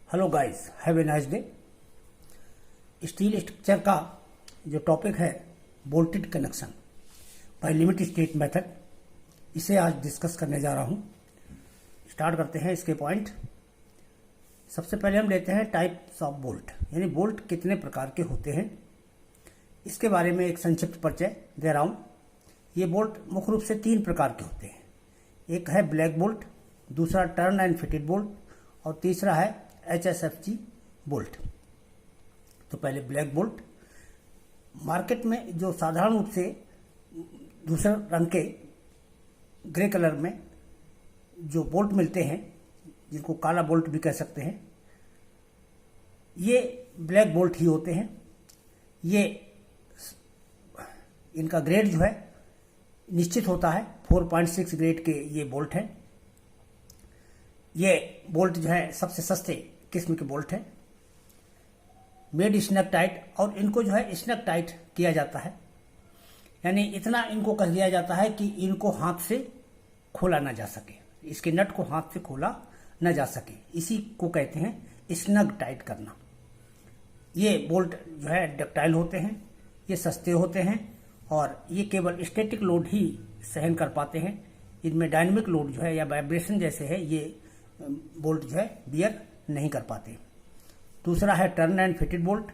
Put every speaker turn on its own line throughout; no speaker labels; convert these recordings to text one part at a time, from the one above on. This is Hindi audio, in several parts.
Hello guys, have a nice day. Steel structure का जो टॉपिक है bolted connection by limit state method, इसे आज डिस्कस करने जा रहा हूं। स्टार्ट करते हैं इसके पॉइंट। सबसे पहले हम लेते हैं टाइप्स ऑफ बोल्ट, यानी बोल्ट कितने प्रकार के होते हैं, इसके बारे में एक संक्षिप्त परिचय दे रहा हूं। ये बोल्ट मुख्य रूप से 3 प्रकार के होते हैं। एक है ब्लैक बोल्ट, दूसरा टर्न एंड फिटेड बोल्ट और तीसरा है HSFG बोल्ट। तो पहले ब्लैक बोल्ट। मार्केट में जो साधारण रूप से दूसरे रंग के ग्रे कलर में जो बोल्ट मिलते हैं, जिनको काला बोल्ट भी कह सकते हैं, ये ब्लैक बोल्ट ही होते हैं। ये इनका ग्रेड जो है निश्चित होता है, 4.6 ग्रेड के ये बोल्ट हैं। ये बोल्ट जो है सबसे सस्ते किस्म के बोल्ट हैं, मेड स्नग टाइट, और इनको जो है स्नग टाइट किया जाता है, यानी इतना इनको कर दिया जाता है कि इनको हाथ से खोला ना जा सके, इसके नट को हाथ से खोला ना जा सके। इसी को कहते हैं स्नग टाइट करना। ये बोल्ट जो है डक्टाइल होते हैं, ये सस्ते होते हैं और ये केवल स्टैटिक लोड ही सहन कर पाते हैं। इनमें डायनेमिक लोड जो है या वाइब्रेशन जैसे है, ये बोल्ट जो है बियर नहीं कर पाते। दूसरा है टर्न एंड फिटेड बोल्ट।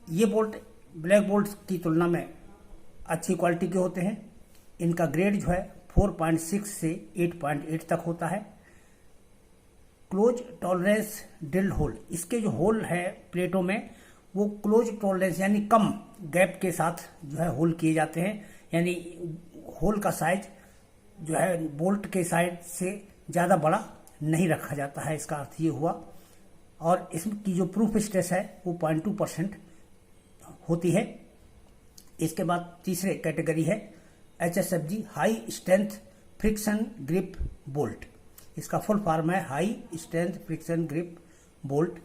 ये बोल्ट ब्लैक बोल्ट की तुलना में अच्छी क्वालिटी के होते हैं। इनका ग्रेड जो है 4.6 से 8.8 तक होता है। क्लोज टॉलरेंस ड्रिल्ड होल, इसके जो होल है प्लेटों में वो क्लोज टॉलरेंस यानी कम गैप के साथ जो है होल किए जाते हैं, यानी होल का साइज जो है बोल्ट के साइज से ज़्यादा बड़ा नहीं रखा जाता है, इसका अर्थ ये हुआ। और इसकी जो प्रूफ स्ट्रेस है वो 0.2% होती है। इसके बाद तीसरे कैटेगरी है HSFG high strength friction grip bolt. इसका फुल फॉर्म है high strength friction grip bolt.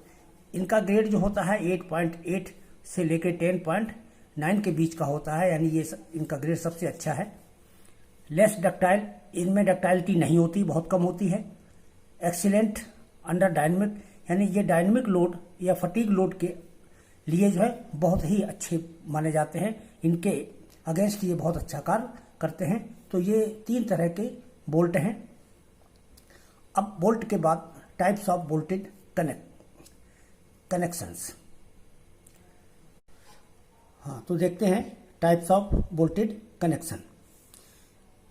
इनका ग्रेड जो होता है 8.8 से लेकर 10.9 के बीच का होता है, यानी ये इनका ग्रेड सबसे अच्छा है। लेस डक्टाइल, इनमें डक्टाइलिटी नहीं होती, बहुत कम होती है। एक्सीलेंट अंडर डायनेमिक, यानी ये डायनेमिक लोड या फटीग लोड के लिए जो है बहुत ही अच्छे माने जाते हैं। इनके अगेंस्ट ये बहुत अच्छा कार्य करते हैं। तो ये 3 तरह के बोल्ट हैं। अब बोल्ट के बाद टाइप्स ऑफ बोल्टेड कनेक्शंस। हाँ, तो देखते हैं types of bolted connection.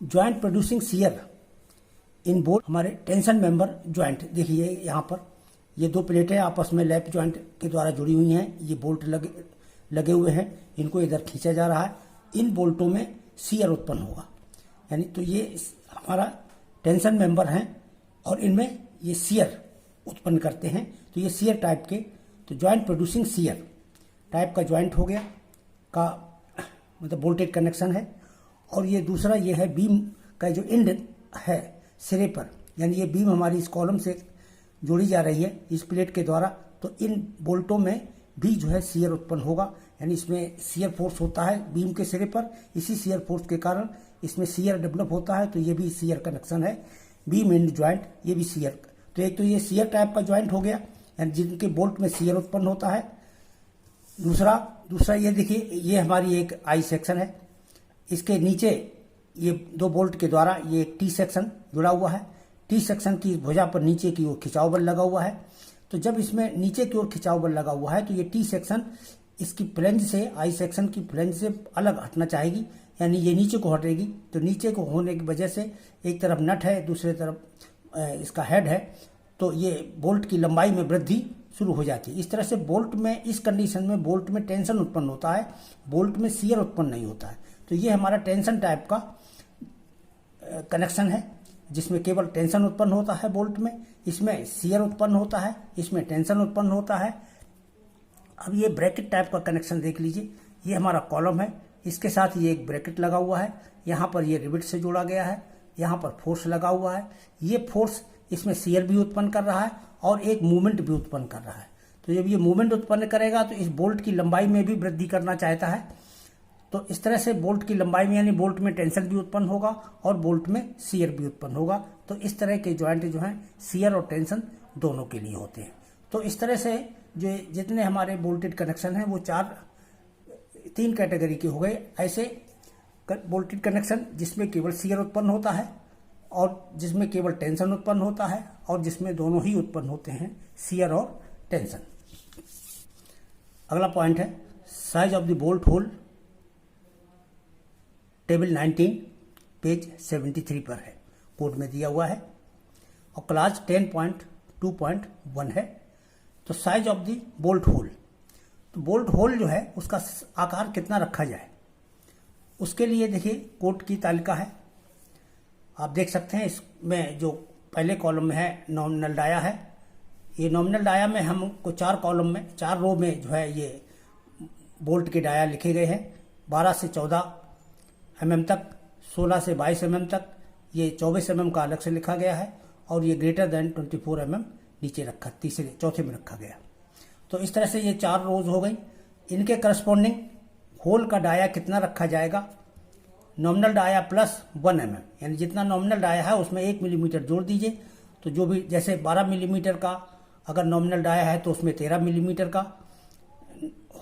Joint producing shear in bolt. हमारे टेंशन मेंबर ज्वाइंट देखिए, यहाँ पर ये 2 प्लेटें आपस में लैप ज्वाइंट के द्वारा जुड़ी हुई हैं। ये बोल्ट लगे हुए हैं, इनको इधर खींचा जा रहा है। इन बोल्टों में शियर उत्पन्न होगा, यानी तो ये हमारा टेंशन मेंबर हैं और इनमें ये शियर उत्पन्न करते हैं। तो ये शियर टाइप के, तो ज्वाइंट प्रोड्यूसिंग शियर टाइप का ज्वाइंट हो गया का मतलब बोल्टेड कनेक्शन है। और ये दूसरा ये है बीम का जो एंड है सिरे पर, यानी ये बीम हमारी इस कॉलम से जोड़ी जा रही है इस प्लेट के द्वारा। तो इन बोल्टों में भी जो है शियर उत्पन्न होगा, यानी इसमें शियर फोर्स होता है बीम के सिरे पर। इसी शियर फोर्स के कारण इसमें शियर डेवलप होता है। तो ये भी शियर कनेक्शन है, बीम एंड ज्वाइंट, ये भी शियर। तो एक तो ये शियर टाइप का ज्वाइंट हो गया, यानी जिनके बोल्ट में शियर उत्पन्न होता है। दूसरा ये देखिए, ये हमारी एक आई सेक्शन है। इसके नीचे ये 2 बोल्ट के द्वारा ये एक टी सेक्शन जुड़ा हुआ है। टी सेक्शन की भुजा पर नीचे की ओर खिंचाव बल लगा हुआ है। तो जब इसमें नीचे की ओर खिंचाव बल लगा हुआ है तो ये टी सेक्शन इसकी फ्लेंज से, आई सेक्शन की फ्लेंज से अलग हटना चाहेगी, यानी ये नीचे को हटेगी। तो नीचे को होने की वजह से एक तरफ नट है, दूसरे तरफ इसका हेड है, तो ये बोल्ट की लंबाई में वृद्धि शुरू हो जाती है। इस तरह से बोल्ट में, इस कंडीशन में बोल्ट में टेंशन उत्पन्न होता है, बोल्ट में शियर उत्पन्न नहीं होता है। तो ये हमारा टेंशन टाइप का कनेक्शन है, जिसमें केवल टेंशन उत्पन्न होता है बोल्ट में, इसमें शियर उत्पन्न होता है, इसमें टेंशन उत्पन्न होता है। अब ये ब्रैकेट टाइप का कनेक्शन देख लीजिए, ये हमारा कॉलम है, इसके साथ ये एक ब्रैकेट लगा हुआ है, यहाँ पर ये रिविट से जोड़ा गया है, यहाँ पर फोर्स लगा हुआ है। ये फोर्स इसमें शियर भी उत्पन्न कर रहा है और एक मूवमेंट भी उत्पन्न कर रहा है। तो जब ये मूवमेंट उत्पन्न करेगा तो इस बोल्ट की लंबाई में भी वृद्धि करना चाहता है। तो इस तरह से बोल्ट की लंबाई में यानी बोल्ट में टेंशन भी उत्पन्न होगा और बोल्ट में शियर भी उत्पन्न होगा। तो इस तरह के ज्वाइंट जो हैं शियर और टेंशन दोनों के लिए होते हैं। तो इस तरह से जो जितने हमारे बोल्टेड कनेक्शन हैं वो तीन कैटेगरी के हो गए। ऐसे बोल्टेड कनेक्शन जिसमें केवल शियर उत्पन्न होता है और जिसमें केवल टेंशन उत्पन्न होता है और जिसमें दोनों ही उत्पन्न होते हैं, शियर और टेंशन। अगला पॉइंट है size of the bolt hole, table 19 page 73 पर है, कोड में दिया हुआ है और क्लास 10.2.1 है। तो size of the bolt hole, तो बोल्ट होल जो है उसका आकार कितना रखा जाए, उसके लिए देखिए कोड की तालिका है, आप देख सकते हैं। इसमें जो पहले कॉलम में है नॉमिनल डाया है। ये नॉमिनल डाया में हमको 4 कॉलम में 4 रो में जो है ये बोल्ट के डाया लिखे गए हैं। 12 से 14 mm तक, 16 से 22 mm तक, ये 24 mm का अलग से लिखा गया है और ये ग्रेटर देन 24 mm नीचे रखा, चौथे में रखा गया। तो इस तरह से ये 4 रोज हो गई। इनके करस्पॉन्डिंग होल का डाया कितना रखा जाएगा, नॉमिनल डाया प्लस 1 mm, यानी जितना नॉमिनल डाया है उसमें 1 मिलीमीटर जोड़ दीजिए। तो जो भी जैसे 12 मिलीमीटर का अगर नॉमिनल डाया है तो उसमें 13 मिलीमीटर का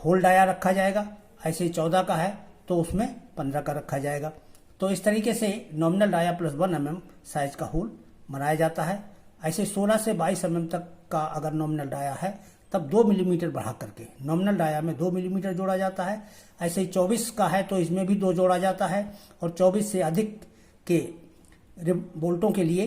होल डाया रखा जाएगा। ऐसे 14 का है तो उसमें 15 का रखा जाएगा। तो इस तरीके से nominal dia plus 1 mm size का होल बनाया जाता है। ऐसे 16 से 22 mm तक का अगर नॉमिनल डाया है तब 2 मिलीमीटर बढ़ा करके नॉमिनल डाया में 2 मिलीमीटर जोड़ा जाता है। ऐसे ही 24 का है तो इसमें भी 2 जोड़ा जाता है और 24 से अधिक के बोल्टों के लिए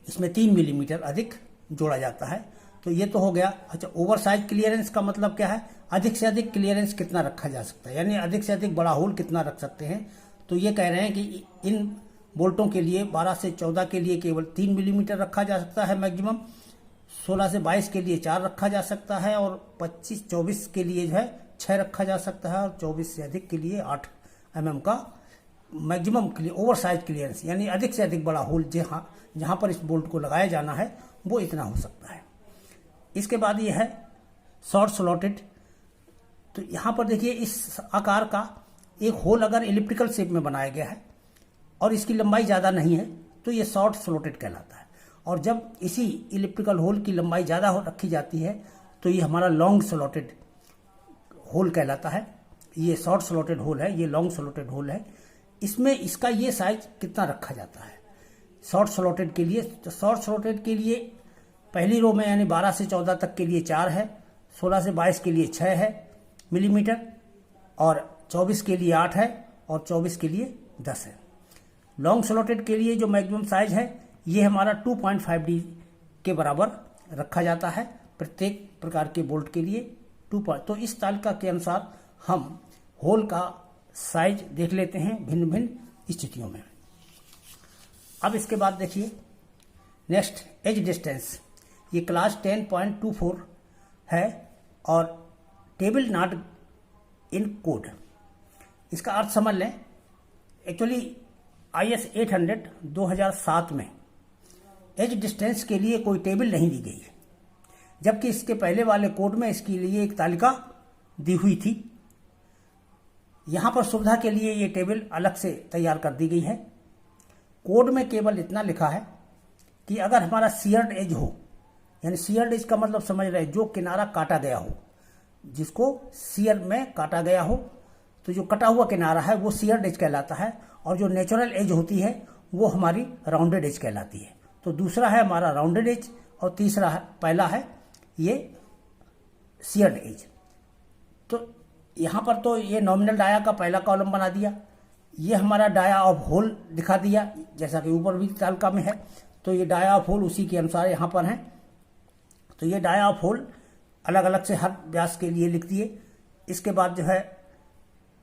इसमें 3 मिलीमीटर अधिक जोड़ा जाता है। तो ये तो हो गया। अच्छा, ओवर साइज क्लियरेंस का मतलब क्या है, अधिक से अधिक क्लियरेंस कितना रखा जा सकता है, यानी अधिक से अधिक बड़ा होल कितना रख सकते हैं। तो ये कह रहे हैं कि इन बोल्टों के लिए 12 से 14 के लिए केवल 3 मिलीमीटर रखा जा सकता है मैक्सिमम, 16 से 22 के लिए 4 रखा जा सकता है और 25-24 के लिए जो है 6 रखा जा सकता है और 24 से अधिक के लिए 8 mm का मैक्सिमम ओवर साइज क्लियरेंस, यानी अधिक से अधिक बड़ा होल जहां पर इस बोल्ट को लगाया जाना है वो इतना हो सकता है। इसके बाद ये है शॉर्ट स्लॉटेड। तो यहां पर देखिए इस आकार का एक होल अगर इलिप्टिकल शेप में बनाया गया है और इसकी लंबाई ज़्यादा नहीं है तो ये शॉर्ट स्लॉटेड कहलाता है। और जब इसी इलिप्टिकल होल की लंबाई ज़्यादा रखी जाती है तो ये हमारा लॉन्ग स्लॉटेड होल कहलाता है। ये शॉर्ट स्लॉटेड होल है, ये लॉन्ग स्लॉटेड होल है। इसमें इसका ये साइज कितना रखा जाता है शॉर्ट स्लॉटेड के लिए। तो शॉर्ट स्लॉटेड के लिए पहली रो में यानी 12 से 14 तक के लिए 4 है, 16 से 22 के लिए 6 है मिलीमीटर और 24 के लिए 8 है और 24 के लिए 10 है। लॉन्ग स्लॉटेड के लिए जो मैक्सिमम साइज है ये हमारा 2.5D के बराबर रखा जाता है प्रत्येक प्रकार के बोल्ट के लिए 2. तो इस तालिका के अनुसार हम होल का साइज देख लेते हैं भिन्न भिन्न स्थितियों में। अब इसके बाद देखिए नेक्स्ट एज डिस्टेंस, ये क्लास 10.24 है और टेबल नॉट इन कोड। इसका अर्थ समझ लें, एक्चुअली IS 800 2007 में एज डिस्टेंस के लिए कोई टेबल नहीं दी गई है, जबकि इसके पहले वाले कोड में इसके लिए एक तालिका दी हुई थी। यहां पर सुविधा के लिए ये टेबल अलग से तैयार कर दी गई है। कोड में केवल इतना लिखा है कि अगर हमारा सीयर्ड एज हो, यानी सीयर्ड एज का मतलब समझ रहे जो किनारा काटा गया हो, जिसको सीयर में काटा गया हो, तो जो कटा हुआ किनारा है वो सीयर्ड एज कहलाता है और जो नेचुरल एज होती है वो हमारी राउंडेड एज कहलाती है। तो दूसरा है हमारा राउंडेड एज और तीसरा है, पहला है ये सीयर्ड एज। तो यहां पर तो ये नॉमिनल डाया का पहला कॉलम बना दिया, ये हमारा डाया ऑफ होल दिखा दिया जैसा कि ऊपर भी तालिका में है। तो ये डाया ऑफ होल उसी के अनुसार यहां पर है। तो ये डाया ऑफ होल अलग अलग से हर व्यास के लिए लिख दिए। इसके बाद जो है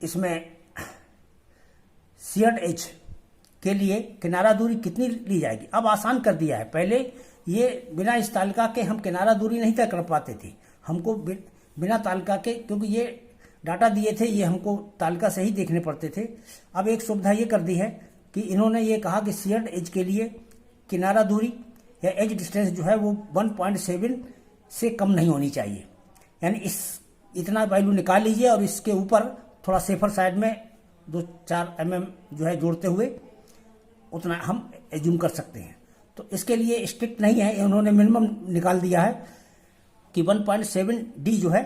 इसमें सीयर्ड एज के लिए किनारा दूरी कितनी ली जाएगी, अब आसान कर दिया है। पहले ये बिना इस तालिका के हम किनारा दूरी नहीं तय कर पाते थे, हमको बिना तालिका के, क्योंकि ये डाटा दिए थे ये हमको तालिका से ही देखने पड़ते थे। अब एक सुविधा ये कर दी है कि इन्होंने ये कहा कि सीयर्ड एज के लिए किनारा दूरी या एज डिस्टेंस जो है वो 1.7 से कम नहीं होनी चाहिए, यानी इतना वैल्यू निकाल लीजिए और इसके ऊपर थोड़ा सेफर साइड में 2-4 mm जो है जोड़ते हुए उतना हम एज्यूम कर सकते हैं। तो इसके लिए स्ट्रिक्ट नहीं है, उन्होंने मिनिमम निकाल दिया है कि 1.7D जो है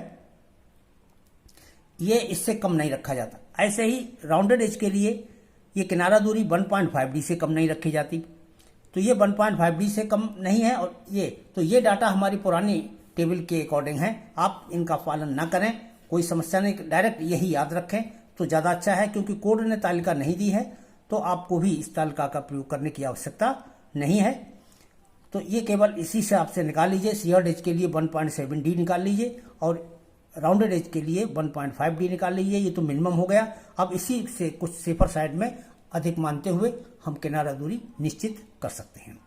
ये इससे कम नहीं रखा जाता। ऐसे ही राउंडेड एज के लिए ये किनारा दूरी 1.5D से कम नहीं रखी जाती। तो ये 1.5D से कम नहीं है। और ये डाटा हमारी पुरानी टेबल के अकॉर्डिंग है, आप इनका पालन ना करें, कोई समस्या नहीं, डायरेक्ट यही याद रखें तो ज़्यादा अच्छा है, क्योंकि कोड ने तालिका नहीं दी है तो आपको भी इस तालिका का प्रयोग करने की आवश्यकता नहीं है। तो ये केवल इसी से आपसे निकाल लीजिए। शेयर्ड एज के लिए 1.7D निकाल लीजिए और राउंडेड एज के लिए 1.5D निकाल लीजिए। ये तो मिनिमम हो गया। अब इसी से कुछ सेफर साइड में अधिक मानते हुए हम किनारा दूरी निश्चित कर सकते हैं।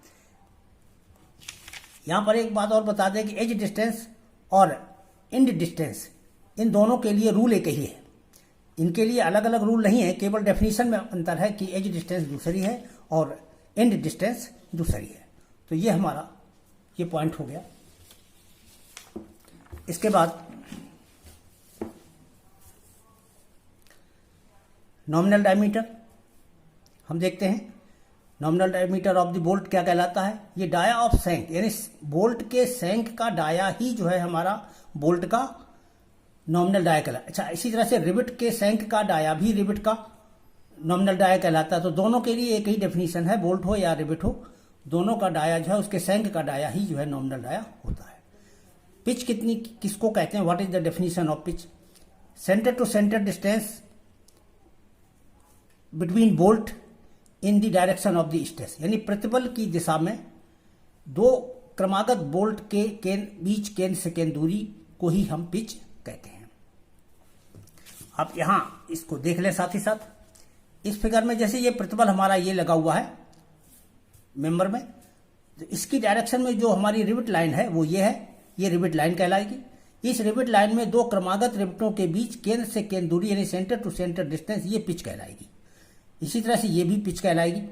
यहां पर एक बात और बता दें कि एज डिस्टेंस और एंड डिस्टेंस इन दोनों के लिए रूल एक ही है, इनके लिए अलग अलग रूल नहीं है, केवल डेफिनेशन में अंतर है कि एज डिस्टेंस दूसरी है और एंड डिस्टेंस दूसरी है। तो ये हमारा ये पॉइंट हो गया। इसके बाद नॉमिनल डायमीटर हम देखते हैं। Nominal diameter of the bolt क्या कहलाता है? ये डाया ऑफ सैंक, यानी बोल्ट के सैंक का डाया ही जो है हमारा बोल्ट का नॉमिनल डाया कहलाता है। अच्छा, इसी तरह से रिबिट के सैंक का डाया भी रिबिट का नॉमिनल डाया कहलाता है। तो दोनों के लिए एक ही डेफिनेशन है, बोल्ट हो या रिबिट हो, दोनों का डाया जो है उसके सैंक का डाया ही जो है नॉमिनल डाया होता है। पिच कितनी किसको कहते हैं? What is the definition of pitch? Centre to centre distance between bolt in the direction of the stress, यानी प्रतिबल की दिशा में दो क्रमागत बोल्ट के बीच केंद्र से केंद्र दूरी को ही हम पिच कहते हैं। आप यहां इसको देख लें साथ ही साथ। इस फिगर में जैसे ये प्रतिबल हमारा ये लगा हुआ है मेंबर में, तो इसकी डायरेक्शन में जो हमारी रिबिट लाइन है वो ये है, ये रिबिट लाइन कहलाएगी। इस रिबिट लाइन में दो क्रमागत रिबिटों के बीच केंद्र से केंद्र दूरी यानी सेंटर टू सेंटर डिस्टेंस, ये पिच कहलाएगी। इसी तरह से ये भी पिच कहलाएगी।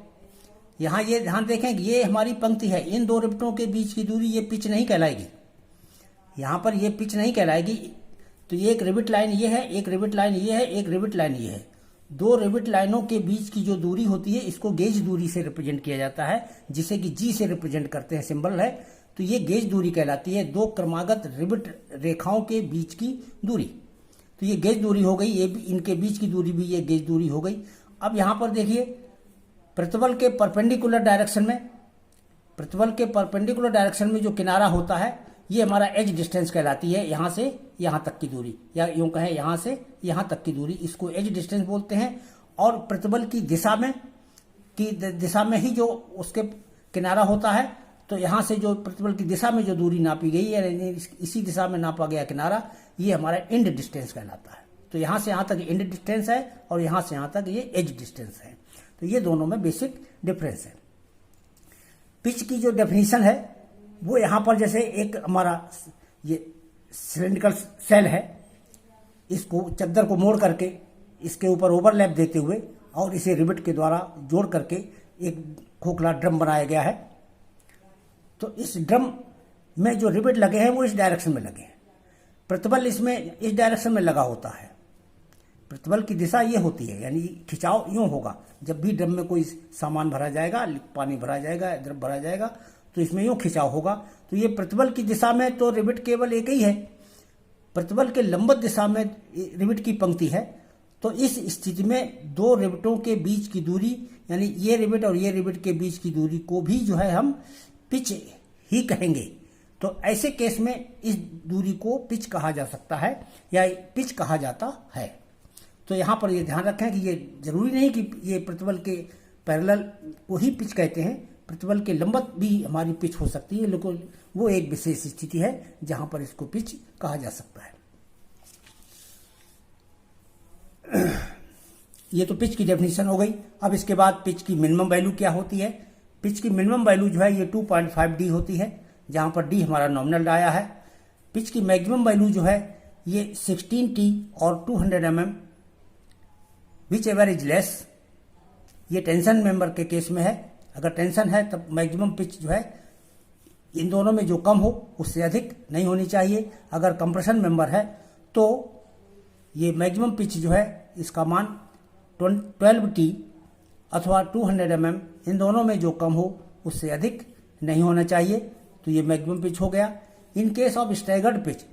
यहां ये ध्यान देखें कि ये हमारी पंक्ति है, इन दो रिबिटों के बीच की दूरी ये पिच नहीं कहलाएगी, यहां पर ये पिच नहीं कहलाएगी। तो ये एक रिबिट लाइन ये है, एक रिबिट लाइन ये है, एक रिबिट लाइन ये है। दो रिबिट लाइनों के बीच की जो दूरी होती है इसको गेज दूरी से रिप्रेजेंट किया जाता है, जिसे कि जी से रिप्रेजेंट करते हैं, सिंबल है। तो ये गेज दूरी कहलाती है, दो क्रमागत रिबिट रेखाओं के बीच की दूरी। तो ये गेज दूरी हो गई, ये भी इनके बीच की दूरी भी ये गेज दूरी हो गई। अब यहां पर देखिए प्रतिबल के परपेंडिकुलर डायरेक्शन में, प्रतिबल के परपेंडिकुलर डायरेक्शन में जो किनारा होता है ये हमारा एज डिस्टेंस कहलाती है, यहां से यहां तक की दूरी, या यूं कहें यहां से यहां तक की दूरी, इसको एज डिस्टेंस बोलते हैं। और प्रतिबल की दिशा में ही जो उसके किनारा होता है, तो यहां से जो प्रतिबल की दिशा में जो दूरी नापी गई है, इसी दिशा में नापा गया किनारा, ये हमारा एंड डिस्टेंस कहलाता है। तो यहां से यहां तक एंड डिस्टेंस है और यहां से यहां तक ये एज डिस्टेंस है। तो ये दोनों में बेसिक डिफरेंस है। पिच की जो डेफिनेशन है वो यहां पर जैसे एक हमारा ये सिलेंड्रिकल सेल है, इसको चद्दर को मोड़ करके इसके ऊपर ओवरलैप देते हुए और इसे रिबिट के द्वारा जोड़ करके एक खोखला ड्रम बनाया गया है। तो इस ड्रम में जो रिबिट लगे हैं वो इस डायरेक्शन में लगे हैं, प्रतिबल इसमें इस डायरेक्शन में लगा होता है। प्रतिबल की दिशा ये होती है, यानी खिंचाव यूं होगा, जब भी ड्रम में कोई सामान भरा जाएगा, पानी भरा जाएगा, द्रव भरा जाएगा, तो इसमें यूं खिंचाव होगा। तो ये प्रतिबल की दिशा में तो रिबिट केवल एक ही है, प्रतिबल के लंबवत दिशा में रिबिट की पंक्ति है। तो इस स्थिति में दो रिबिटों के बीच की दूरी, यानी ये रिबिट और ये रिबिट के बीच की दूरी को भी जो है हम पिच ही कहेंगे। तो ऐसे केस में इस दूरी को पिच कहा जा सकता है या पिच कहा जाता है। तो यहां पर ये ध्यान रखें कि ये जरूरी नहीं कि ये प्रतिबल के पैरेलल को ही पिच कहते हैं, प्रतिबल के लंबवत भी हमारी पिच हो सकती है, लेकिन वो एक विशेष स्थिति है जहां पर इसको पिच कहा जा सकता है। ये तो पिच की डेफिनेशन हो गई। अब इसके बाद पिच की मिनिमम वैल्यू क्या होती है? पिच की मिनिमम वैल्यू जो है ये 2.5D होती है, जहां पर D हमारा नॉमिनल डाया है। पिच की मैक्सिमम वैल्यू जो है ये 16T और 200 mm, which ever is less. ये टेंशन मेंबर के केस में है, अगर टेंशन है तब मैक्सिमम पिच जो है इन दोनों में जो कम हो उससे अधिक नहीं होनी चाहिए। अगर कंप्रेशन मेंबर है तो ये मैक्सिमम पिच जो है इसका मान 12T अथवा 200 mm, इन दोनों में जो कम हो उससे अधिक नहीं होना चाहिए। तो ये मैक्सिमम पिच हो गया। In case of staggered pitch,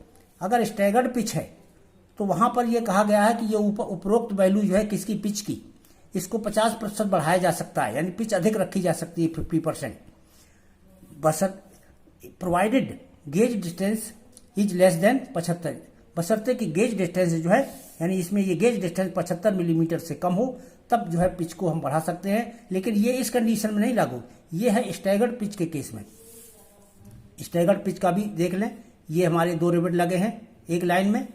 अगर स्टैगर्ड पिच है तो वहां पर यह कहा गया है कि ये उपरोक्त वैल्यू जो है किसकी, पिच की, इसको 50% बढ़ाया जा सकता है, यानी पिच अधिक रखी जा सकती है 50%, provided gauge distance is less than 75, बशर्ते कि गेज डिस्टेंस जो है, यानी इसमें ये गेज डिस्टेंस 75 मिलीमीटर से कम हो, तब जो है पिच को हम बढ़ा सकते हैं। लेकिन ये इस कंडीशन में नहीं लागू, ये है स्टैगर्ड पिच के केस में। स्टैगर्ड पिच का भी देख लें, ये हमारे 2 रिवेट लगे हैं एक लाइन में,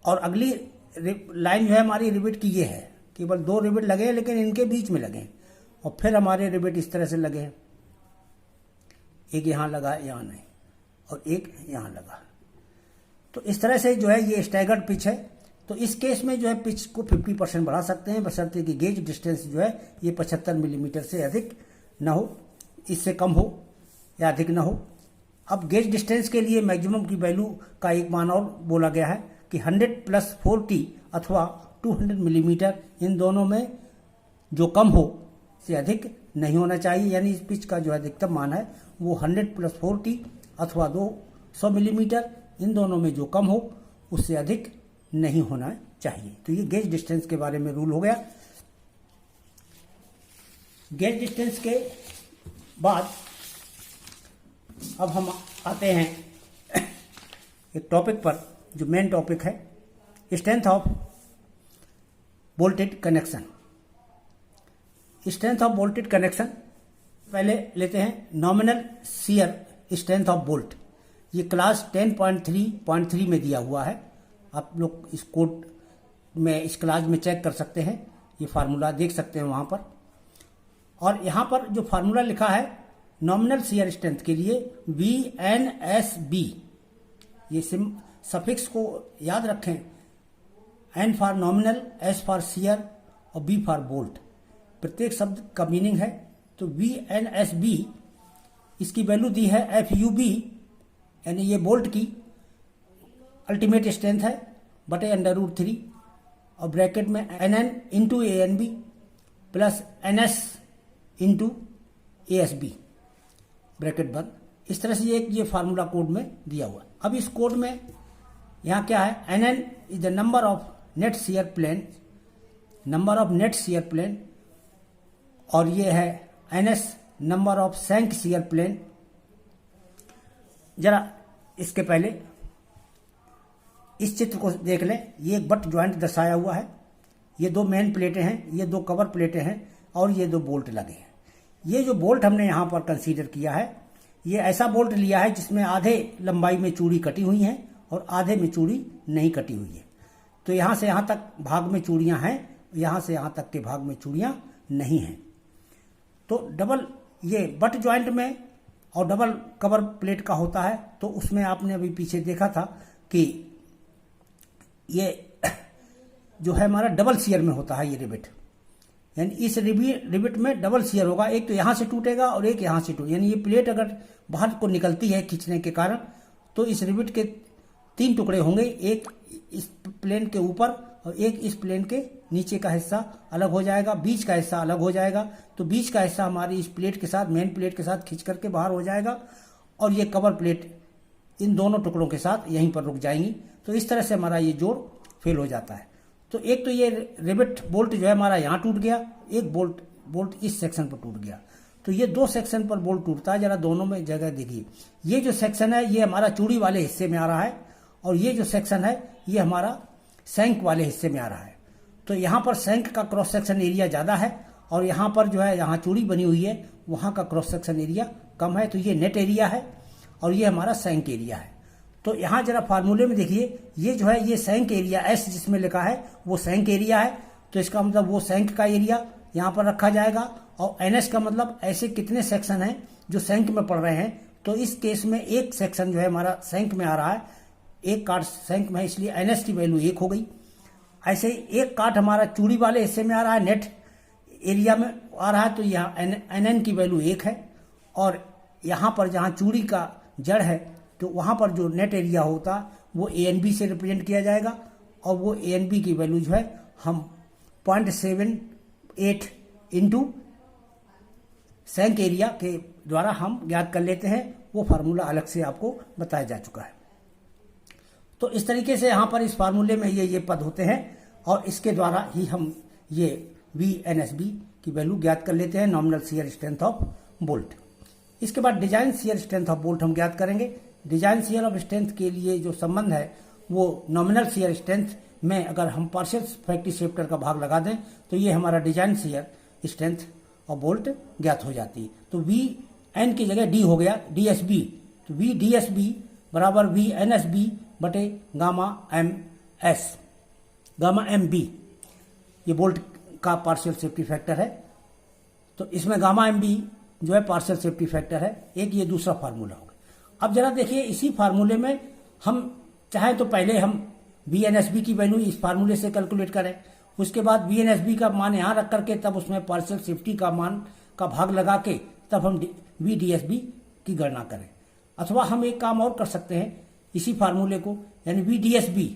और अगली लाइन जो है हमारी रिवेट की ये है, केवल 2 रिवेट लगे हैं लेकिन इनके बीच में लगे हैं, और फिर हमारे रिवेट इस तरह से लगे हैं, एक यहाँ लगा, यहाँ नहीं, और एक यहाँ लगा। तो इस तरह से जो है ये स्टैगर्ड पिच है। तो इस केस में जो है पिच को 50% बढ़ा सकते हैं, बशर्ते कि गेज डिस्टेंस जो है ये 75 मिलीमीटर से अधिक न हो, इससे कम हो या अधिक न हो। अब गेज डिस्टेंस के लिए मैक्सिमम की वैल्यू का एक मान और बोला गया है कि 100 + 4T अथवा 200 मिलीमीटर, इन दोनों में जो कम हो से अधिक नहीं होना चाहिए। यानी इस पिच का जो अधिकतम मान है वो 100 + 4T अथवा 200 मिलीमीटर, इन दोनों में जो कम हो उससे अधिक नहीं होना चाहिए। तो ये गेज डिस्टेंस के बारे में रूल हो गया। गेज डिस्टेंस के बाद अब हम आते हैं एक टॉपिक पर, जो मेन टॉपिक है strength of bolted connection. Strength of bolted connection पहले लेते हैं nominal shear strength of bolt. ये क्लास 10.3.3 में दिया हुआ है, आप लोग इस कोड में, इस क्लास में चेक कर सकते हैं, ये फार्मूला देख सकते हैं वहां पर। और यहाँ पर जो फार्मूला लिखा है नॉमिनल शियर स्ट्रेंथ के लिए VNSB, ये सफिक्स को याद रखें, N for nominal, S for shear और B फॉर बोल्ट, प्रत्येक शब्द का मीनिंग है। तो VNSB इसकी वैल्यू दी है FUB, यानी ये बोल्ट की अल्टीमेट स्ट्रेंथ है बटे √3, और ब्रैकेट में NN × ANB plus NS × ASB, bracket बंद। इस तरह से ये फार्मूला कोड में दिया हुआ। अब इस कोड में यहाँ क्या है, NN is the number of net shear plane, number of net shear plane, और ये है NS number of shank shear plane. जरा इसके पहले इस चित्र को देख लें, ये एक बट ज्वाइंट दर्शाया हुआ है, ये 2 मेन प्लेटें हैं, ये 2 कवर प्लेटें हैं, और ये 2 बोल्ट लगे हैं। ये जो बोल्ट हमने यहाँ पर कंसीडर किया है, ये ऐसा बोल्ट लिया है जिसमें आधे लंबाई में चूड़ी कटी हुई है और आधे में चूड़ी नहीं कटी हुई है। तो यहाँ से यहाँ तक भाग में चूड़ियाँ हैं, यहाँ से यहाँ तक के भाग में चूड़ियाँ नहीं हैं। तो डबल ये बट ज्वाइंट में और डबल कवर प्लेट का होता है, तो उसमें आपने अभी पीछे देखा था कि ये जो है हमारा डबल शियर में होता है ये रिवेट, यानी इस रिवेट में डबल शियर होगा, एक तो यहाँ से टूटेगा और एक यहाँ से टूटेगा। यानी ये प्लेट अगर बाहर को निकलती है खींचने के कारण, तो इस रिवेट के 3 टुकड़े होंगे, एक इस प्लेन के ऊपर और एक इस प्लेन के नीचे का हिस्सा अलग हो जाएगा, बीच का हिस्सा अलग हो जाएगा। तो बीच का हिस्सा हमारी इस प्लेट के साथ, मेन प्लेट के साथ खींच करके बाहर हो जाएगा, और ये कवर प्लेट इन दोनों टुकड़ों के साथ यहीं पर रुक जाएंगी। तो इस तरह से हमारा ये जोड़ फेल हो जाता है। तो एक तो ये रिवेट बोल्ट जो है हमारा यहाँ टूट गया, एक बोल्ट इस सेक्शन पर टूट गया। तो ये 2 सेक्शन पर बोल्ट टूटता है। जरा दोनों में जगह देखिए, ये जो सेक्शन है ये हमारा चूड़ी वाले हिस्से में आ रहा है, और ये जो सेक्शन है ये हमारा सैंक वाले हिस्से में आ रहा है। तो यहाँ पर सैंक का क्रॉस सेक्शन एरिया ज़्यादा है, और यहाँ पर जो है यहाँ चूड़ी बनी हुई है वहाँ का क्रॉस सेक्शन एरिया कम है। तो ये नेट एरिया है और ये हमारा सैंक एरिया है। तो यहाँ जरा फार्मूले में देखिए, ये जो है ये सैंक एरिया S जिसमें लिखा है वो सैंक एरिया है। तो इसका मतलब वो सैंक का एरिया यहाँ पर रखा जाएगा, और NS का मतलब ऐसे कितने सेक्शन हैं जो सैंक में पड़ रहे हैं। तो इस केस में एक सेक्शन जो है हमारा सैंक में आ रहा है, एक काट सैंक में है, इसलिए NS की वैल्यू 1 हो गई। ऐसे ही एक काट हमारा चूड़ी वाले हिस्से में आ रहा है, नेट एरिया में आ रहा है, तो यहाँ NN की वैल्यू 1 है। और यहाँ पर जहाँ चूड़ी का जड़ है, तो वहाँ पर जो नेट एरिया होता वो ANB से रिप्रेजेंट किया जाएगा, और वो ए एन बी की वैल्यू जो है हम 0.78 इंटू सैंक एरिया के द्वारा हम ज्ञात कर लेते हैं। वो फार्मूला अलग से आपको बताया जा चुका है। तो इस तरीके से यहाँ पर इस फार्मूले में ये पद होते हैं और इसके द्वारा ही हम ये VNSB की वैल्यू ज्ञात कर लेते हैं, nominal shear strength of bolt. इसके बाद design shear strength of bolt हम ज्ञात करेंगे। डिजाइन शियर ऑफ स्ट्रेंथ के लिए जो संबंध है वो नॉमिनल शियर स्ट्रेंथ में अगर हम पार्शियल फैक्ट्री चैप्टर का भाग लगा दें तो ये हमारा design shear strength of bolt ज्ञात हो जाती है। तो VN की जगह D हो गया DSB, तो VDSB बराबर VNSB बटे गामा MB, ये बोल्ट का पार्शियल सेफ्टी फैक्टर है। तो इसमें गामा MB जो है पार्शियल सेफ्टी फैक्टर है, एक ये दूसरा फार्मूला होगा। अब जरा देखिए इसी फार्मूले में हम चाहे तो पहले हम VNSB की वैल्यू इस फार्मूले से कैलकुलेट करें, उसके बाद VNSB का मान यहाँ रख करके तब उसमें पार्शियल सेफ्टी का मान का भाग लगा के तब हम VDSB की गणना करें। अथवा हम एक काम और कर सकते हैं, इसी फार्मूले को यानी VDSB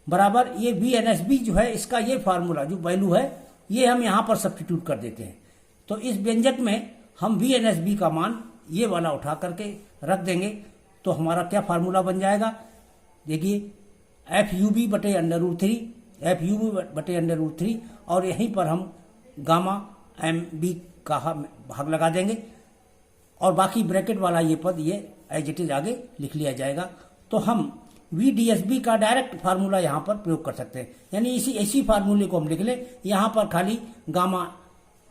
बराबर ये VNSB जो है इसका ये फार्मूला जो वैल्यू है ये हम यहाँ पर सब्स्टिट्यूट कर देते हैं। तो इस व्यंजक में हम VNSB का मान ये वाला उठा करके रख देंगे तो हमारा क्या फार्मूला बन जाएगा, देखिए FUB बटे √3 और यहीं पर हम गामा MB का भाग लगा देंगे और बाकी ब्रैकेट वाला ये पद ये एज इट इज आगे लिख लिया जाएगा। तो हम VDSB का डायरेक्ट फार्मूला यहाँ पर प्रयोग कर सकते हैं, यानी इसी फार्मूले को हम लिख लें, यहाँ पर खाली गामा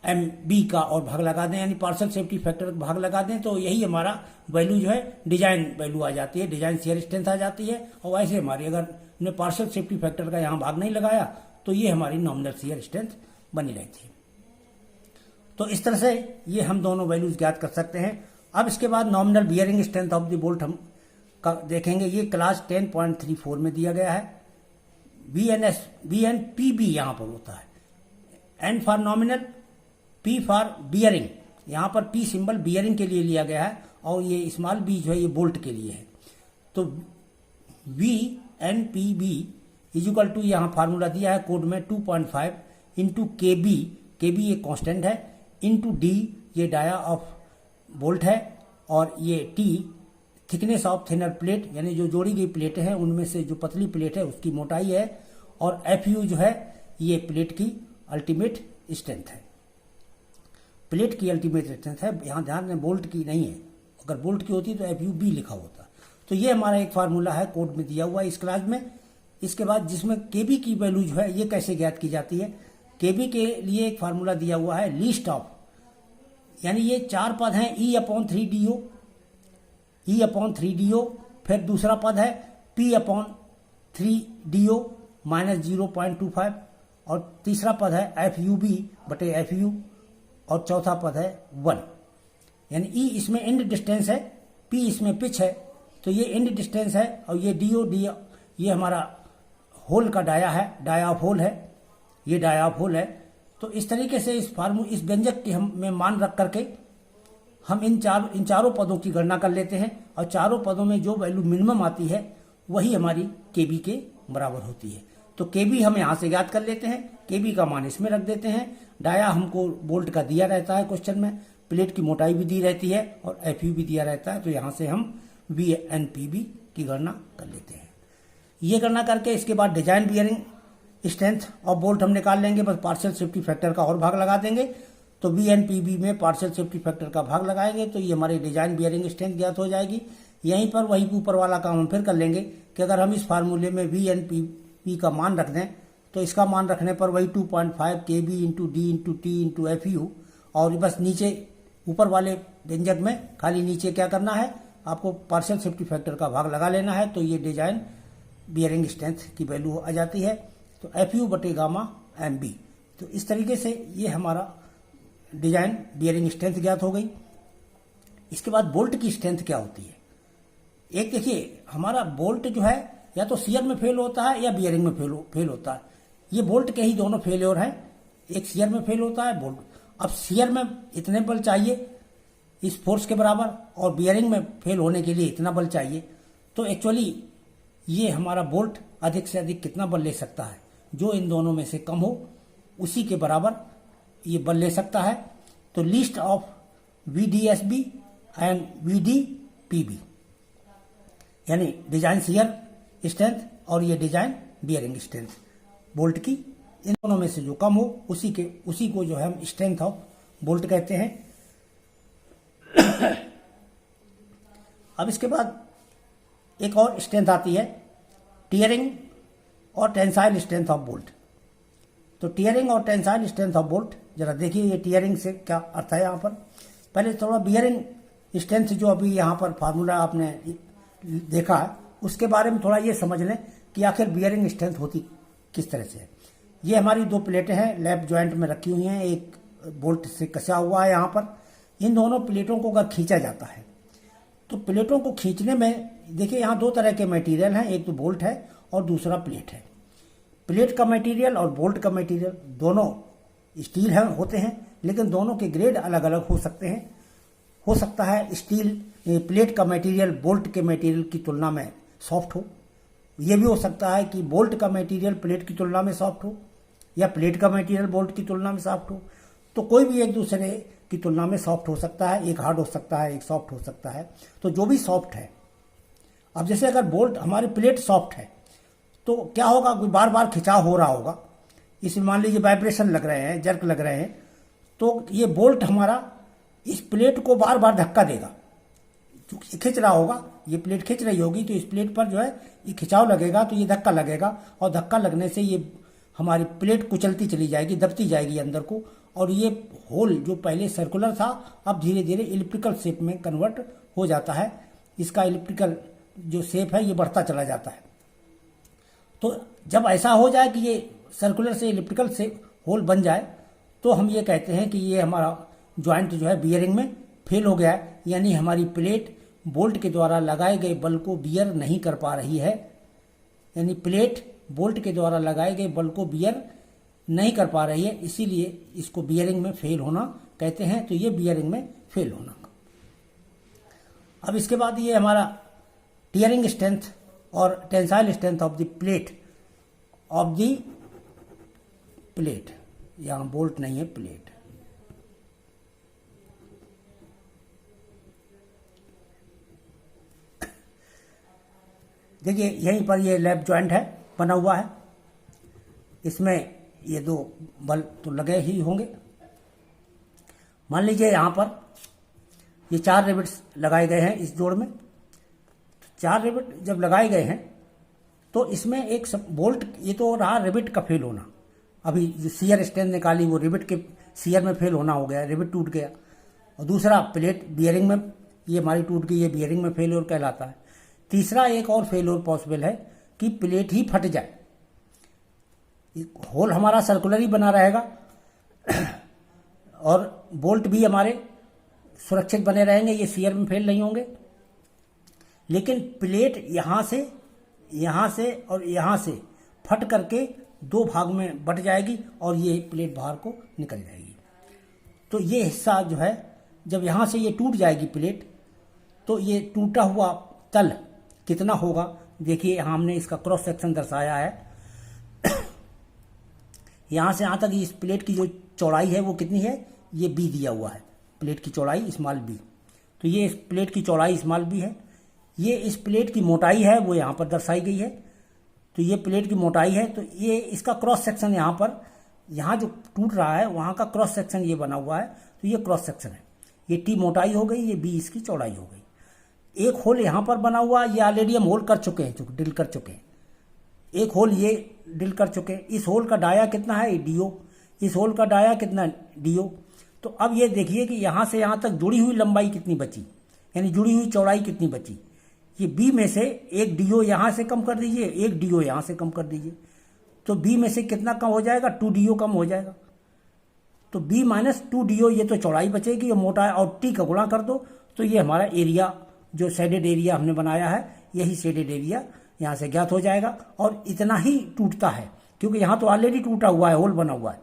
MB का और भाग लगा दें, यानी पार्शियल सेफ्टी फैक्टर का भाग लगा दें, तो यही हमारा वैल्यू जो है डिजाइन वैल्यू आ जाती है, डिजाइन शियर स्ट्रेंथ आ जाती है। और वैसे हमारी अगर हमने पार्शियल सेफ्टी फैक्टर का यहाँ भाग नहीं लगाया तो ये हमारी नॉमिनल शियर स्ट्रेंथ बनी रहती है। तो इस तरह से ये हम दोनों वैल्यूज ज्ञात कर सकते हैं। अब इसके बाद nominal bearing strength of the bolt हम का देखेंगे, ये क्लास 10.34 में दिया गया है। VNPB यहाँ पर होता है, N for nominal, P for bearing, यहाँ पर P सिंबल बियरिंग के लिए लिया गया है और ये स्मॉल b जो है ये बोल्ट के लिए है। तो VNPB इजिकल टू यहाँ फार्मूला दिया है कोड में 2.5 इंटू KB ये कांस्टेंट है, इंटू D ये डाया ऑफ बोल्ट है और ये T thickness of thinner plate यानी जो जोड़ी गई प्लेटें हैं उनमें से जो पतली प्लेट है उसकी मोटाई है, और FU जो है ये प्लेट की अल्टीमेट स्ट्रेंथ है, प्लेट की अल्टीमेट स्ट्रेंथ है। यहाँ ध्यान दें बोल्ट की नहीं है, अगर बोल्ट की होती तो FUB लिखा होता। तो ये हमारा एक फार्मूला है कोड में दिया हुआ है इस क्लास में। इसके बाद जिसमें KB की वैल्यू जो है ये कैसे ज्ञात की जाती है, KB के लिए एक फार्मूला दिया हुआ है लीस्ट ऑफ, यानी ये 4 पद हैं E/3DO, फिर दूसरा पद है P/3DO माइनस 0.25 और तीसरा पद है FUB बटे FU और चौथा पद है 1, यानी E इसमें एंड डिस्टेंस है, P इसमें पिच है, तो ये एंड डिस्टेंस है और ये DO ये हमारा होल का डाया है, डाया ऑफ होल है, ये डाया ऑफ होल है। तो इस तरीके से इस व्यंजक की हम में मान रख करके हम इन चारों पदों की गणना कर लेते हैं और चारों पदों में जो वैल्यू मिनिमम आती है वही हमारी KB के बराबर होती है। तो KB हम यहाँ से ज्ञात कर लेते हैं, KB का मान इसमें रख देते हैं, डाया हमको बोल्ट का दिया रहता है क्वेश्चन में, प्लेट की मोटाई भी दी रहती है और FU भी दिया रहता है, तो यहाँ से हम VNPB की गणना कर लेते हैं। ये गणना करके इसके बाद design bearing strength of bolt हम निकाल लेंगे, बस पार्शियल सेफ्टी फैक्टर का और भाग लगा देंगे। तो VNPB में पार्शियल सेफ्टी फैक्टर का भाग लगाएंगे तो ये हमारी डिजाइन बियरिंग स्ट्रेंथ ज्ञात हो जाएगी। यहीं पर वही ऊपर वाला काम हम फिर कर लेंगे कि अगर हम इस फार्मूले में VNPB का मान रख दें तो इसका मान रखने पर वही 2.5 KB into D into T into FU, और बस नीचे ऊपर वाले व्यंजक में खाली नीचे क्या करना है, आपको पार्शियल सेफ्टी फैक्टर का भाग लगा लेना है, तो ये डिजाइन बियरिंग स्ट्रेंथ की वैल्यू आ जाती है। तो FU बटे गामा MB। तो इस तरीके से ये हमारा डिजाइन बियरिंग स्ट्रेंथ ज्ञात हो गई। इसके बाद बोल्ट की स्ट्रेंथ क्या होती है, एक देखिए हमारा बोल्ट जो है या तो शियर में फेल होता है या बियरिंग में फेल होता है। ये बोल्ट के ही दोनों फेलियर हैं, एक शियर में फेल होता है बोल्ट। अब शियर में इतने बल चाहिए इस फोर्स के बराबर और बियरिंग में फेल होने के लिए इतना बल चाहिए, तो एक्चुअली ये हमारा बोल्ट अधिक से अधिक कितना बल ले सकता है, जो इन दोनों में से कम हो उसी के बराबर ये बल ले सकता है। तो list of VDSB and VDPB, यानी डिजाइन शियर स्ट्रेंथ और ये डिजाइन बियरिंग स्ट्रेंथ बोल्ट की, इन दोनों में से जो कम हो उसी को जो है हम स्ट्रेंथ ऑफ बोल्ट कहते हैं। अब इसके बाद एक और स्ट्रेंथ आती है टीयरिंग और टेंसाइल स्ट्रेंथ ऑफ बोल्ट। तो टीयरिंग और टेंसाइल स्ट्रेंथ ऑफ बोल्ट जरा देखिए, ये टीयरिंग से क्या अर्थ है यहाँ पर। पहले थोड़ा बियरिंग स्ट्रेंथ जो अभी यहाँ पर फार्मूला आपने देखा है उसके बारे में थोड़ा ये समझ लें कि आखिर बियरिंग स्ट्रेंथ होती किस तरह से है। ये हमारी दो प्लेटें हैं, लैप जॉइंट में रखी हुई हैं, एक बोल्ट से कसा हुआ है यहाँ पर। इन दोनों प्लेटों को अगर खींचा जाता है तो प्लेटों को खींचने में देखिए यहाँ दो तरह के मटेरियल हैं, एक तो बोल्ट है और दूसरा प्लेट है। प्लेट का मटेरियल और बोल्ट का मटेरियल दोनों स्टील होते हैं, लेकिन दोनों के ग्रेड अलग अलग हो सकते हैं। हो सकता है स्टील प्लेट का मटेरियल बोल्ट के मटेरियल की तुलना में सॉफ्ट हो, यह भी हो सकता है कि बोल्ट का मटेरियल प्लेट की तुलना में सॉफ्ट हो या प्लेट का मटेरियल बोल्ट की तुलना में सॉफ्ट हो। तो कोई भी एक दूसरे की तुलना में सॉफ्ट हो सकता है, एक हार्ड हो सकता है, एक सॉफ्ट हो सकता है। तो जो भी सॉफ्ट है, अब जैसे अगर बोल्ट हमारी प्लेट सॉफ्ट है तो क्या होगा, कोई बार बार खिंचाव हो रहा होगा, इसमें मान लीजिए वाइब्रेशन लग रहे हैं, जर्क लग रहे हैं, तो ये बोल्ट हमारा इस प्लेट को बार बार धक्का देगा। क्योंकि खिंच रहा होगा, ये प्लेट खिंच रही होगी तो इस प्लेट पर जो है ये खिंचाव लगेगा, तो ये धक्का लगेगा और धक्का लगने से ये हमारी प्लेट कुचलती चली जाएगी, दबती जाएगी अंदर को, और ये होल जो पहले सर्कुलर था अब धीरे धीरे इलिप्टिकल शेप में कन्वर्ट हो जाता है। इसका इलिप्टिकल जो शेप है ये बढ़ता चला जाता है। तो जब ऐसा हो जाए कि ये सर्कुलर से इलिप्टिकल शेप होल बन जाए तो हम ये कहते हैं कि ये हमारा ज्वाइंट जो है बियरिंग में फेल हो गया है, यानी हमारी प्लेट बोल्ट के द्वारा लगाए गए बल को बियर नहीं कर पा रही है। यानी प्लेट बोल्ट के द्वारा लगाए गए बल को बियर नहीं कर पा रही है, इसीलिए इसको बियरिंग में फेल होना कहते हैं। तो ये बियरिंग में फेल होना। अब इसके बाद ये हमारा टीयरिंग स्ट्रेंथ और tensile strength of the plate, यहाँ बोल्ट नहीं है, प्लेट। देखिए यहीं पर ये लैप जॉइंट है, बना हुआ है, इसमें ये दो बल तो लगे ही होंगे। मान लीजिए यहाँ पर ये 4 रिवेट्स लगाए गए हैं इस जोड़ में। 4 रिवेट जब लगाए गए हैं तो इसमें एक बोल्ट, ये तो रहा रिवेट का फेल होना। अभी जो शियर स्ट्रेंथ निकाली वो रिवेट के शियर में फेल होना हो गया, रिवेट टूट गया। और दूसरा प्लेट बियरिंग में ये हमारी टूट गई, ये बियरिंग में फेलियर कहलाता है। तीसरा एक और फेलियर पॉसिबल है कि प्लेट ही फट जाए, होल हमारा सर्कुलर ही बना रहेगा और बोल्ट भी हमारे सुरक्षित बने रहेंगे, ये शियर में फेल नहीं होंगे। लेकिन प्लेट यहाँ से और यहाँ से फट करके 2 भाग में बट जाएगी और ये प्लेट बाहर को निकल जाएगी। तो ये हिस्सा जो है जब यहाँ से ये टूट जाएगी प्लेट, तो ये टूटा हुआ तल कितना होगा, देखिए यहाँ हमने इसका क्रॉस सेक्शन दर्शाया है। यहाँ से यहाँ तक इस प्लेट की जो चौड़ाई है वो कितनी है, ये बी दिया हुआ है, प्लेट की चौड़ाई स्मॉल बी। तो ये इस प्लेट की चौड़ाई स्मॉल बी है। ये इस प्लेट की मोटाई है वो यहाँ पर दर्शाई गई है। तो ये प्लेट की मोटाई है, तो ये इसका क्रॉस सेक्शन यहाँ पर, यहाँ जो टूट रहा है वहाँ का क्रॉस सेक्शन ये बना हुआ है। तो ये क्रॉस सेक्शन है, ये टी मोटाई हो गई, ये बी इसकी चौड़ाई हो गई। एक होल यहाँ पर बना हुआ, ये ऑलरेडी हम होल कर चुके हैं, ड्रिल कर चुके हैं। एक होल ये ड्रिल कर चुके हैं। इस होल का डाया कितना है, डीओ। इस होल का डाया कितना, डीओ। तो अब ये देखिए कि यहाँ से यहाँ तक जुड़ी हुई लंबाई कितनी बची, यानी जुड़ी हुई चौड़ाई कितनी बची। ये बी में से एक डीओ यहाँ से कम कर दीजिए, एक डीओ यहाँ से कम कर दीजिए, तो बी में से कितना कम हो जाएगा, 2 डीओ कम हो जाएगा। तो बी माइनस 2 डीओ, ये तो चौड़ाई बचेगी और मोटा है, और टी का गुणा कर दो तो ये हमारा एरिया जो शेडेड एरिया हमने बनाया है, यही शेडेड एरिया यहाँ से ज्ञात हो जाएगा। और इतना ही टूटता है क्योंकि यहाँ तो ऑलरेडी टूटा हुआ है, होल बना हुआ है।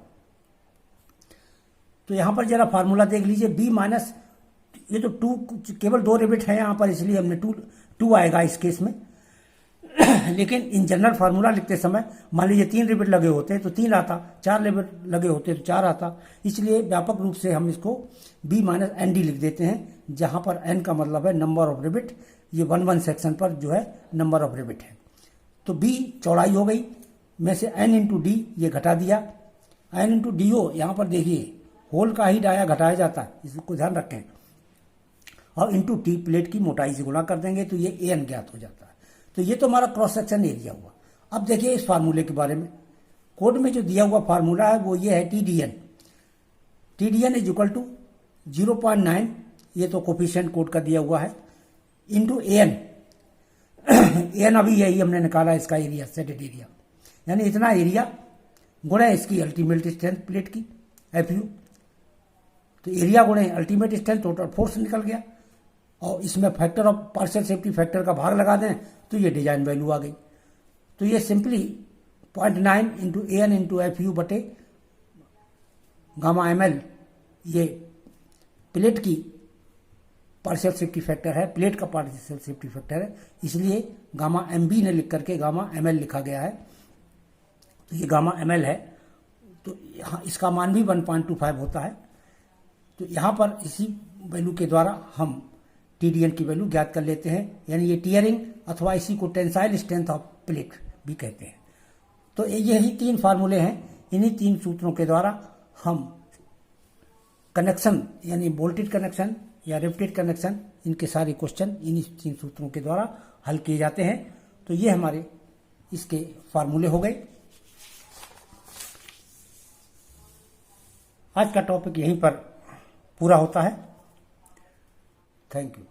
तो यहाँ पर जरा फार्मूला देख लीजिए, बी माइनस, ये तो 2, केवल 2 रिवेट है यहाँ पर, इसलिए हमने 2 आएगा इस केस में। लेकिन इन जनरल फार्मूला लिखते समय मान लीजिए 3 रिबिट लगे होते तो 3 आता, 4 रिबिट लगे होते तो 4 आता। इसलिए व्यापक रूप से हम इसको B माइनस एन डी लिख देते हैं, जहां पर n का मतलब है नंबर ऑफ रिबिट, ये 1 सेक्शन पर जो है नंबर ऑफ रिबिट है। तो B चौड़ाई हो गई, में से n इंटू डी ये घटा दिया, n इंटू डी ओ, यहाँ पर देखिए होल का ही डाया घटाया जाता है, इसको ध्यान रखें, और इंटू टी प्लेट की मोटाई से गुणा कर देंगे तो ये एन ज्ञात हो जाता है। तो ये तो हमारा क्रॉस सेक्शन एरिया हुआ। अब देखिए इस फार्मूले के बारे में, कोड में जो दिया हुआ फार्मूला है वो ये है T D N is equal to 0.9, ये तो कोफिशिएंट कोड का दिया हुआ है, इंटू ए एन अभी यही हमने निकाला इसका एरिया, सेटेड एरिया, यानी इतना एरिया गुणे इसकी अल्टीमेट स्ट्रेंथ प्लेट की एफ यू। तो एरिया गुणे अल्टीमेट स्ट्रेंथ टोटल फोर्स निकल गया, और इसमें factor of partial safety factor का भाग लगा दें तो ये डिजाइन वैल्यू आ गई। तो ये simply 0.9 into A N into F you बटे गामा एम एल, ये प्लेट की पार्शियल सेफ्टी फैक्टर है, प्लेट का पार्शियल सेफ्टी फैक्टर है, इसलिए गामा एम बी ने लिख करके गामा एम एल लिखा गया है। तो ये गामा एम एल है, तो यहाँ इसका मान भी 1.25 होता है। तो यहाँ पर इसी वैल्यू के द्वारा हम TDN की वैल्यू ज्ञात कर लेते हैं, यानी ये टीयरिंग अथवा इसी को टेंसाइल स्ट्रेंथ ऑफ प्लेट भी कहते हैं। तो यही 3 फार्मूले हैं, इन्हीं 3 सूत्रों के द्वारा हम कनेक्शन यानी बोल्टेड कनेक्शन या रिवेटेड कनेक्शन, इनके सारे क्वेश्चन इन्हीं 3 सूत्रों के द्वारा हल किए जाते हैं। तो ये हमारे इसके फार्मूले हो गए। आज का टॉपिक यहीं पर पूरा होता है। Thank you.